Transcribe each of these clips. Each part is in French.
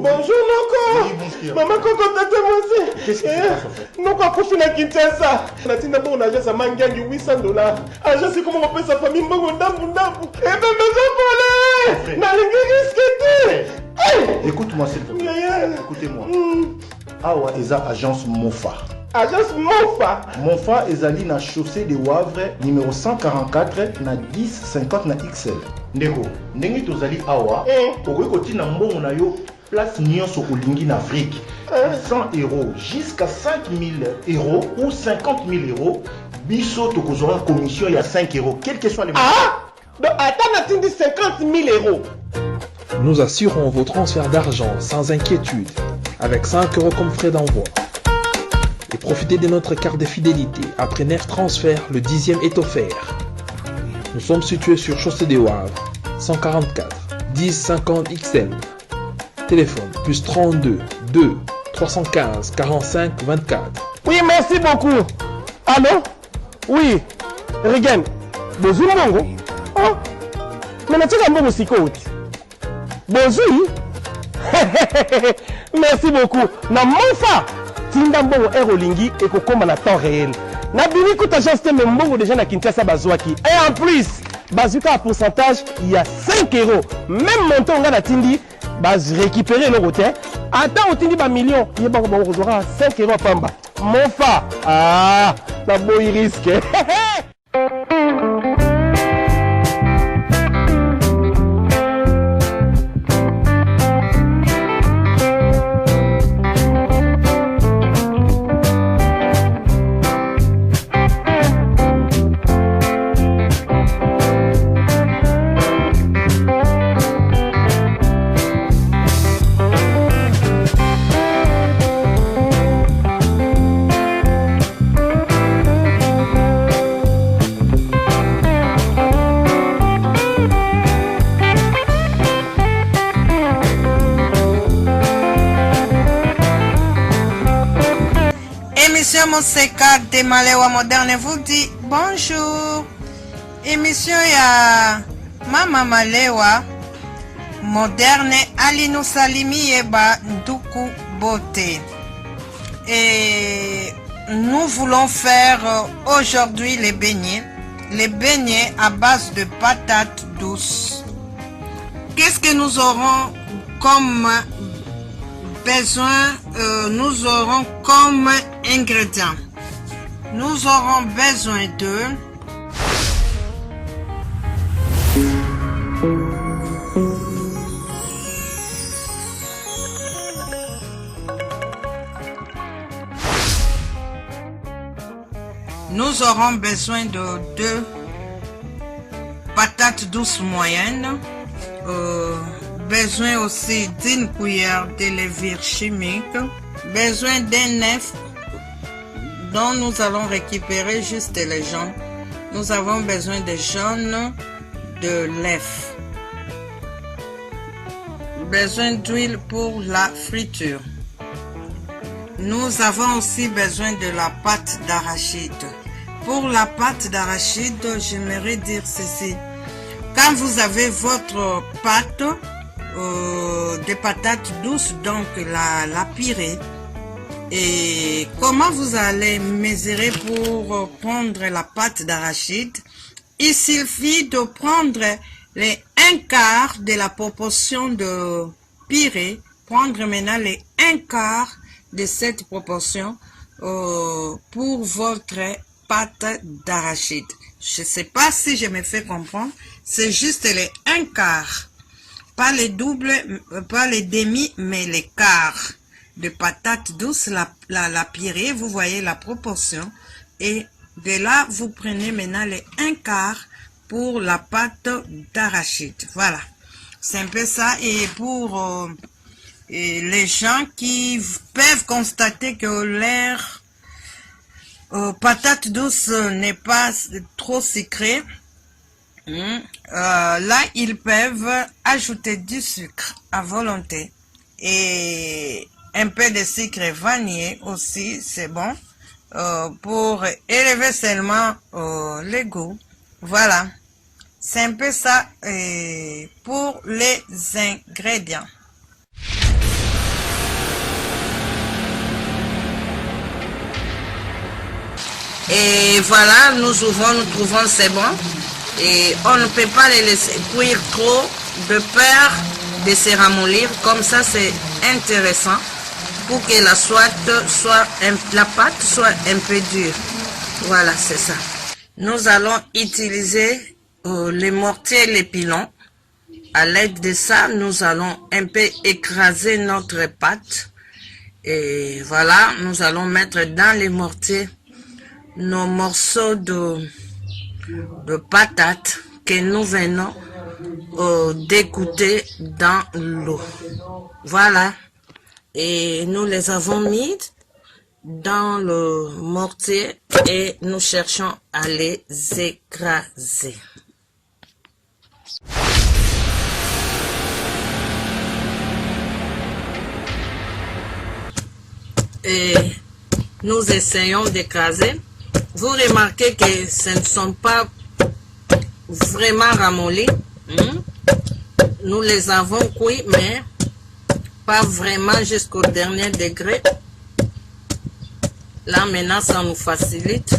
Bonjour Noko. Oui, bonjour. Maman Koko tata moi. Qu'est-ce qui se passe en fait? Noko a couché na Kinshasa. Natina bon agence à Mangangi $800. Agence c'est comment on appelle sa famille Mbongo ndambu ndambu. Eh ben maison volée. Na lingi risqué. Écoute-moi s'il te plaît. Écoutez-moi. Awa eza agence Mofa. Agence Mofa. Mofa ezali na chaussée de Wavre numéro 144 na 1050 na XL. Ndeko, ndenge tozali awa, okoki kotina mbongo na yo place nyonso olingi na Afrique. 100 € jusqu'à 5000 € ou 50 000 €. Biso tokozora commission ya 5 €, quel que soit les montants. Ah! Donc attends, atteindre 50 000 €. Nous assurons vos transferts d'argent sans inquiétude, avec 5 € comme frais d'envoi. Et profitez de notre carte de fidélité. Après 9 transferts, le 10e est offert. Nous sommes situés sur Chaussée des Wavres, 144 1050 XL. Téléphone plus 32 2 315 45 24. Oui, merci beaucoup. Allô? Oui. Regan. Bonjour, Mongo. Oh. Mais tu as un bon psychote. Bonjour. Merci beaucoup. Na Mofa. Tinda mbongo Aerolingi et kokoma na temps réel. Na bini kuta agence te mbongo déjà na Kinshasa bazwaki. Et en plus, bazuka à pourcentage, il y a 5 €. Même montant on a tindi, baz récupérer le côté. Attends, on tindi ba million, il y a ba 5 € pamba. Mofa. Ah, na boy risque. Monseka de Malewa Moderne vous dit bonjour. Émission ya Mama Malewa Moderne Alino Salimi Eba Nduku Beauté. Et nous voulons faire aujourd'hui les beignets. Les beignets à base de patates douces. Qu'est-ce que nous aurons comme besoin? Nous aurons comme ingrédients. Nous aurons besoin de deux patates douces moyennes. Besoin aussi d'une cuillère de levure chimique. Besoin d'un œuf dont nous allons récupérer juste les jaunes. Nous avons besoin de jaune de l'œuf. Besoin d'huile pour la friture. Nous avons aussi besoin de la pâte d'arachide. Pour la pâte d'arachide, j'aimerais dire ceci. Quand vous avez votre pâte de patates douces, donc la purée, et comment vous allez mesurer pour prendre la pâte d'arachide? Il suffit de prendre les 1/4 de la proportion de purée, prendre maintenant les 1/4 de cette proportion pour votre pâte d'arachide. Je ne sais pas si je me fais comprendre, c'est juste les 1/4, pas les doubles, pas les demi, mais les quarts de patates douces, la purée, vous voyez la proportion, et de là vous prenez maintenant les 1/4 pour la pâte d'arachide. Voilà, c'est un peu ça. Et pour les gens qui peuvent constater que leur patate douce n'est pas trop sucrée, là ils peuvent ajouter du sucre à volonté et un peu de sucre vanillé aussi, c'est bon, pour élever seulement les goûts. Voilà, c'est un peu ça pour les ingrédients. Et voilà, nous ouvrons, nous trouvons c'est bon. Et on ne peut pas les laisser cuire trop de peur de se ramollir. Comme ça, c'est intéressant pour que la pâte soit un peu dure. Voilà, c'est ça. Nous allons utiliser les mortiers et les pilons. À l'aide de ça, nous allons un peu écraser notre pâte. Et voilà, nous allons mettre dans les mortiers nos morceaux de patates que nous venons d'écouter dans l'eau. Voilà. Et nous les avons mis dans le mortier et nous cherchons à les écraser. Et nous essayons d'écraser. Vous remarquez que ce ne sont pas vraiment ramollis. Nous les avons cuits, mais pas vraiment jusqu'au dernier degré. Là, maintenant, ça nous facilite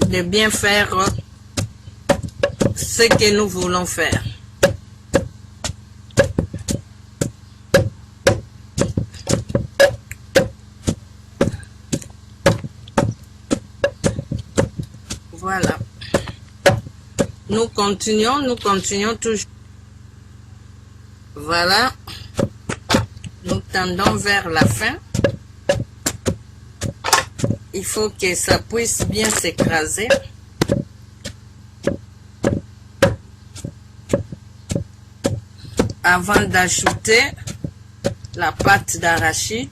de bien faire ce que nous voulons faire. Voilà. Nous continuons toujours. Voilà. Nous tendons vers la fin. Il faut que ça puisse bien s'écraser. Avant d'ajouter la pâte d'arachide.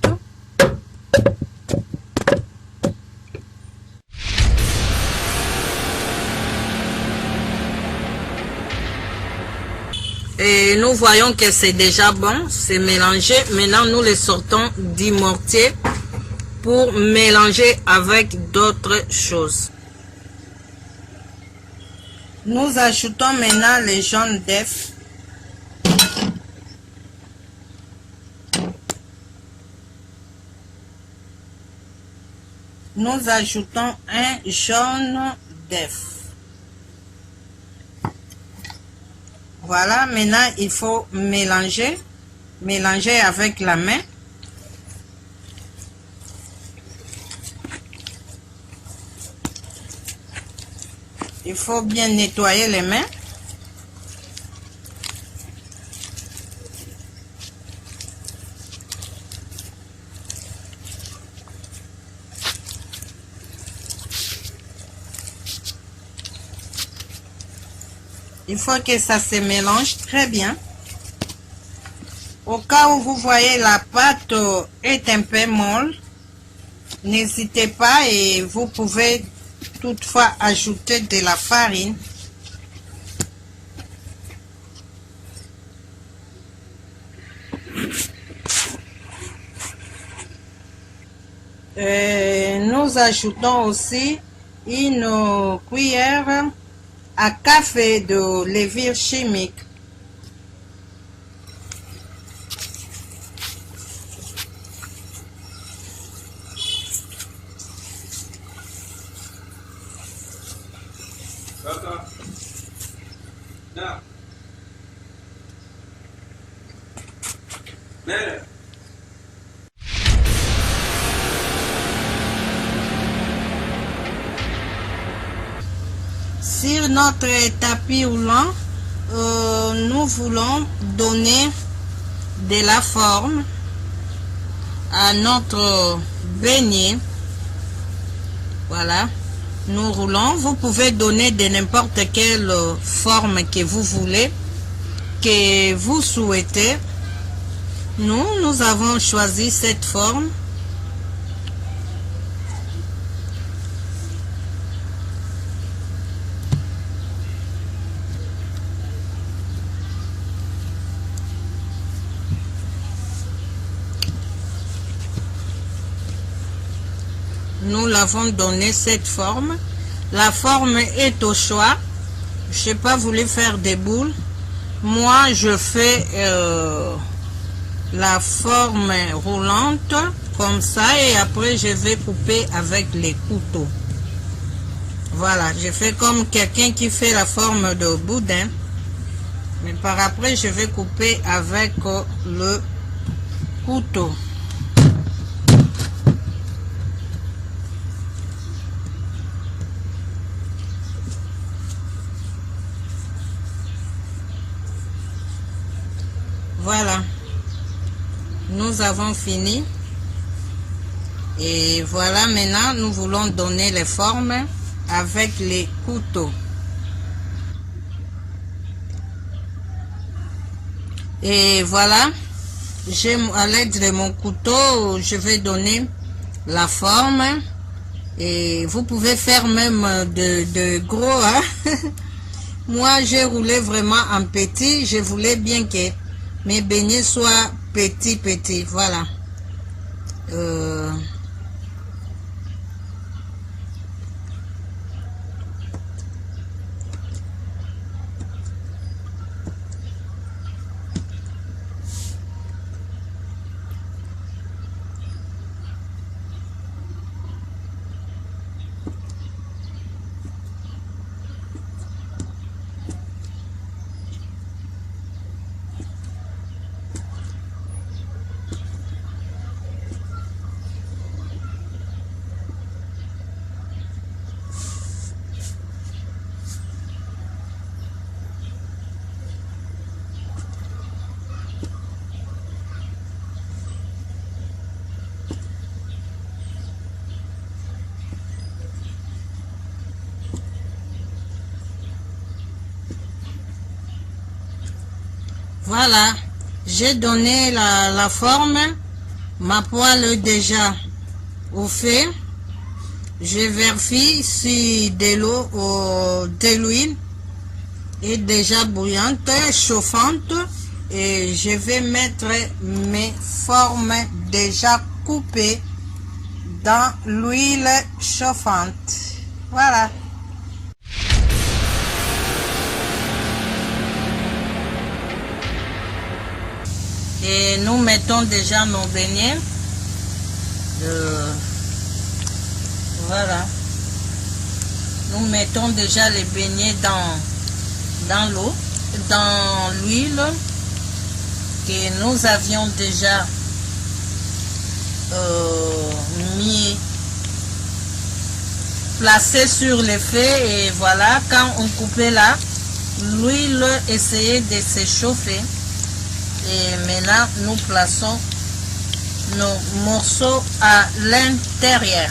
Et nous voyons que c'est déjà bon, c'est mélangé. Maintenant, nous les sortons du mortier pour mélanger avec d'autres choses. Nous ajoutons maintenant les jaunes d'œufs. Nous ajoutons un jaune d'œuf. Voilà, maintenant il faut mélanger avec la main. Il faut bien nettoyer les mains. Il faut que ça se mélange très bien. Au cas où vous voyez la pâte est un peu molle, n'hésitez pas et vous pouvez toutefois ajouter de la farine. Nous ajoutons aussi une cuillère à café de levure chimique. Sur notre tapis roulant, nous voulons donner de la forme à notre beignet. Voilà, nous roulons. Vous pouvez donner de n'importe quelle forme que vous voulez, que vous souhaitez. Nous avons choisi cette forme. Nous l'avons donné cette forme. La forme est au choix. Je n'ai pas voulu faire des boules. Moi, je fais la forme roulante. comme ça, et après je vais couper avec les couteaux. Voilà, je fais comme quelqu'un qui fait la forme de boudin, mais par après je vais couper avec le couteau. Voilà, nous avons fini. Et voilà, maintenant nous voulons donner les formes avec les couteaux. Et voilà, à l'aide de mon couteau, je vais donner la forme. Et vous pouvez faire même de gros. Hein? Moi, j'ai roulé vraiment en petit. Je voulais bien que mes beignets soient petits. Voilà. Voilà, j'ai donné la forme, ma poêle est déjà au feu. Je vérifie si de l'eau ou de l'huile est déjà bouillante, chauffante, et je vais mettre mes formes déjà coupées dans l'huile chauffante. Voilà. Et nous mettons déjà nos beignets. Voilà. Nous mettons déjà les beignets dans l'eau, dans l'huile que nous avions déjà placé sur le feu. Et voilà, quand on coupait là, l'huile essayait de se chauffer. Et maintenant, nous plaçons nos morceaux à l'intérieur.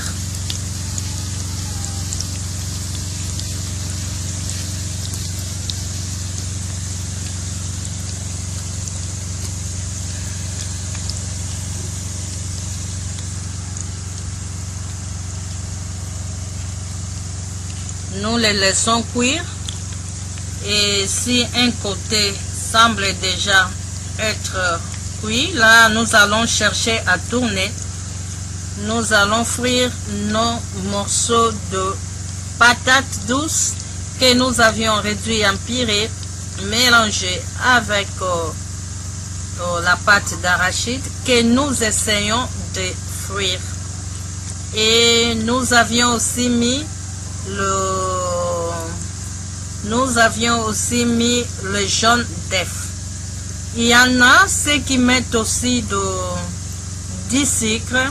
Nous les laissons cuire. Et si un côté semble déjà être cuit, là nous allons chercher à tourner. Nous allons frire nos morceaux de patates douces que nous avions réduit en purée, mélangés avec la pâte d'arachide que nous essayons de frire. Et nous avions aussi mis le jaune d'œuf. Il y en a ceux qui mettent aussi du sucre.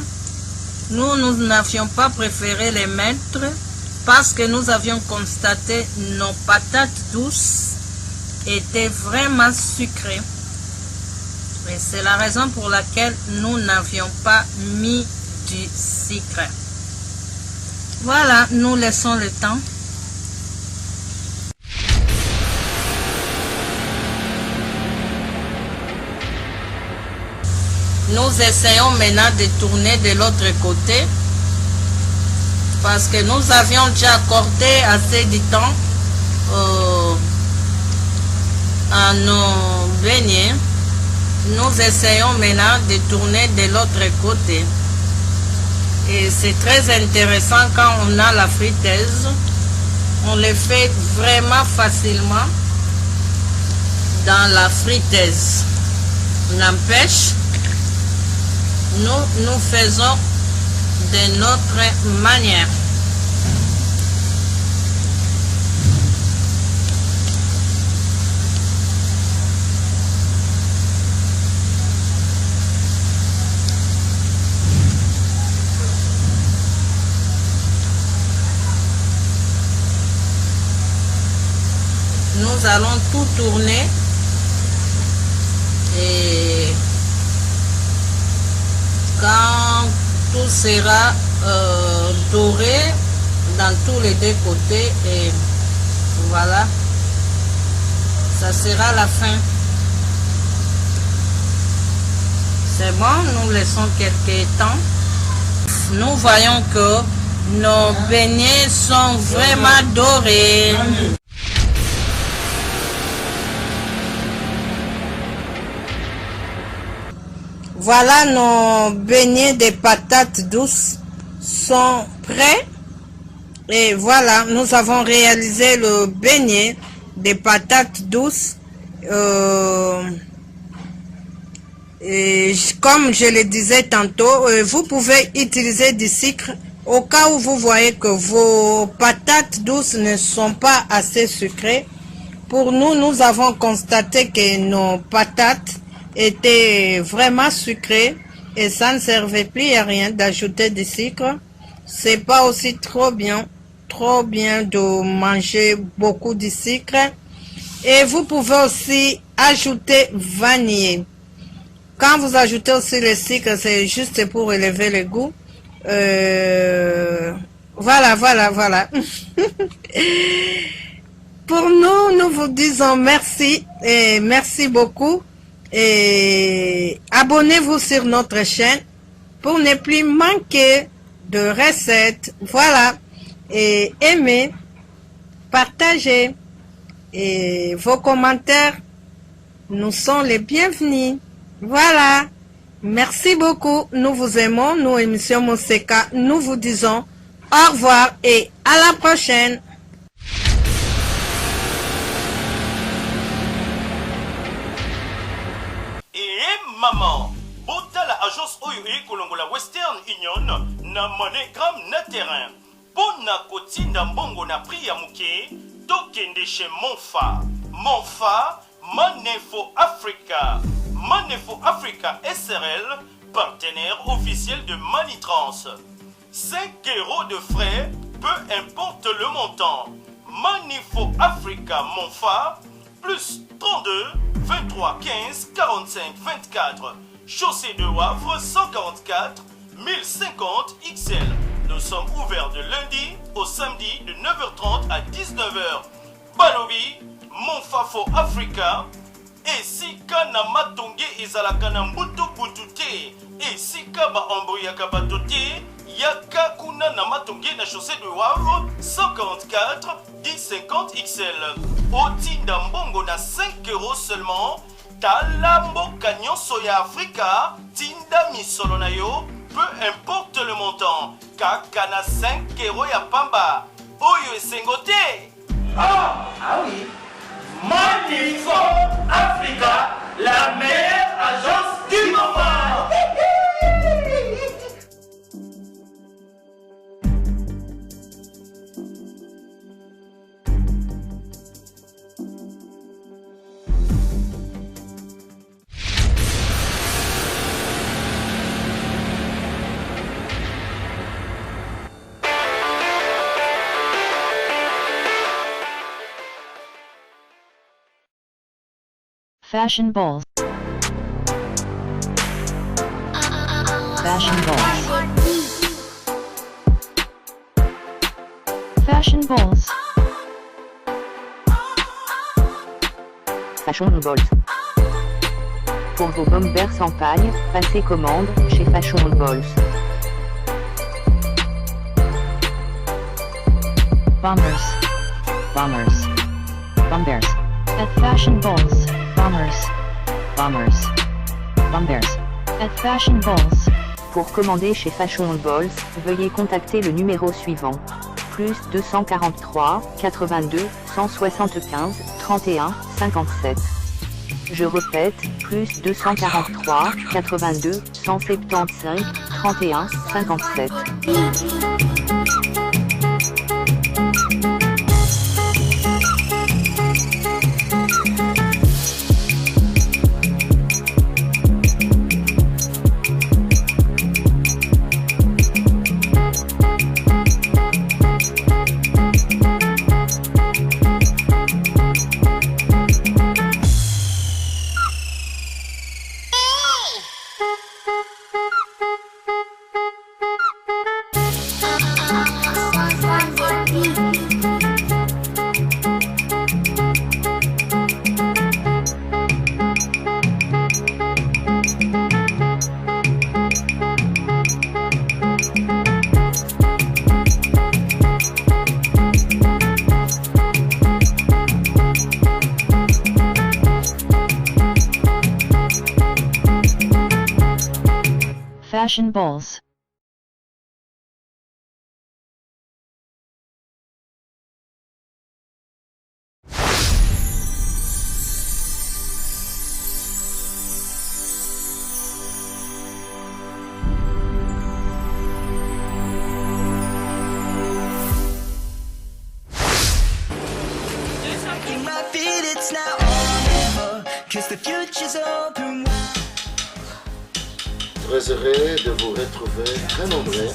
Nous n'avions pas préféré les mettre parce que nous avions constaté nos patates douces étaient vraiment sucrées. Et c'est la raison pour laquelle nous n'avions pas mis du sucre. Voilà, nous laissons le temps. Nous essayons maintenant de tourner de l'autre côté parce que nous avions déjà accordé assez de temps à nos beignets. Nous essayons maintenant de tourner de l'autre côté. Et c'est très intéressant quand on a la friteuse. On le fait vraiment facilement dans la friteuse. N'empêche, nous faisons de notre manière. Nous allons tout tourner et quand tout sera doré dans tous les deux côtés, et voilà, ça sera la fin. C'est bon, nous laissons quelques temps. Nous voyons que nos beignets sont vraiment dorés. Voilà, nos beignets de patates douces sont prêts. Et voilà, nous avons réalisé le beignet de patates douces. Et comme je le disais tantôt, vous pouvez utiliser du sucre au cas où vous voyez que vos patates douces ne sont pas assez sucrées. Pour nous, nous avons constaté que nos patates était vraiment sucré et ça ne servait plus à rien d'ajouter du sucre. C'est pas aussi trop bien de manger beaucoup de sucre. Et vous pouvez aussi ajouter vanille. Quand vous ajoutez aussi le sucre, c'est juste pour élever le goût. Voilà. Pour nous, nous vous disons merci et merci beaucoup. Et abonnez-vous sur notre chaîne pour ne plus manquer de recettes. Voilà. Et aimez, partagez. Et vos commentaires nous sont les bienvenus. Voilà. Merci beaucoup. Nous vous aimons. Nous, émission Moseka, nous vous disons au revoir et à la prochaine. Maman, bota la agence oyo kolongola Western Union na MoneyGram na terrain. Pona kotinda mbongo na prix ya muke, tokende chez Monfa. Monfa, Money for Africa. Money for Africa SRL, partenaire officiel de Manitrans. 5 € de frais, peu importe le montant. Money for Africa Monfa, plus 32 23 15 45 24. Chaussée de Wavre 144 1050 XL. Nous sommes ouverts de lundi au samedi de 9h30 à 19h. Balobi, Monfafo Africa. Et si kana matonge ezalaka na mbutu butute. Et si kaba embrouillaka batote. Yaka kuna na matonge na chaussée de Wavre 144 1050 XL. Otinda mbongo na 5 € seulement. Talambo kanyon soya Africa. Tinda misolo na yo. Peu importe le montant. Kaka na 5 € ya pamba. Oyo esengote. Ah oui. Money for Africa, la meilleure agence du moment. Fashion balls. Fashion balls. Fashion balls. Fashion balls. Pour vos bombers sans paille, passez commande chez Fashion balls. Bombers. Bombers. Bombers. At Fashion balls. Bombers. Bombers. Bombers. At Fashion balls. Pour commander chez Fashion balls, veuillez contacter le numéro suivant. Plus 243 82 175 31 57. Je répète, plus 243 82 175 31 57. Fashion Balls. Très heureux de vous retrouver très nombreux,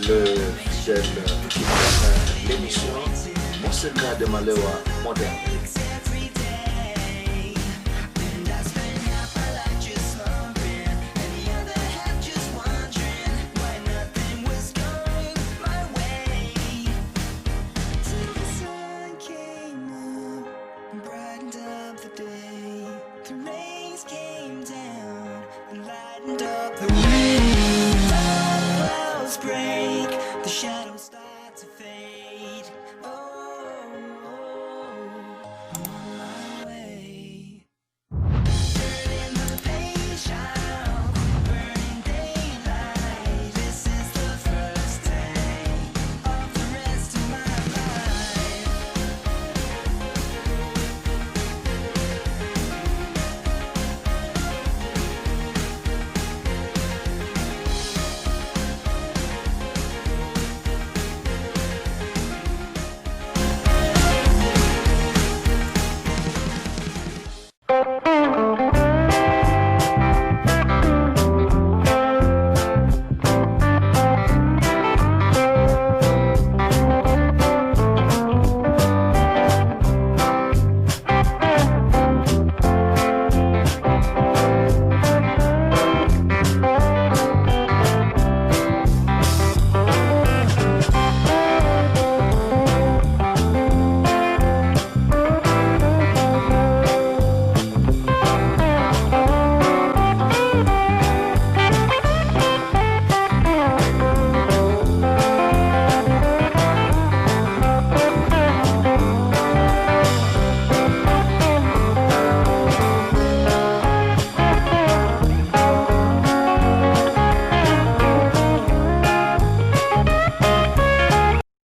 le fidèle qui mène l'émission Monseka de Malewa moderne. Break, the shadows start to fade.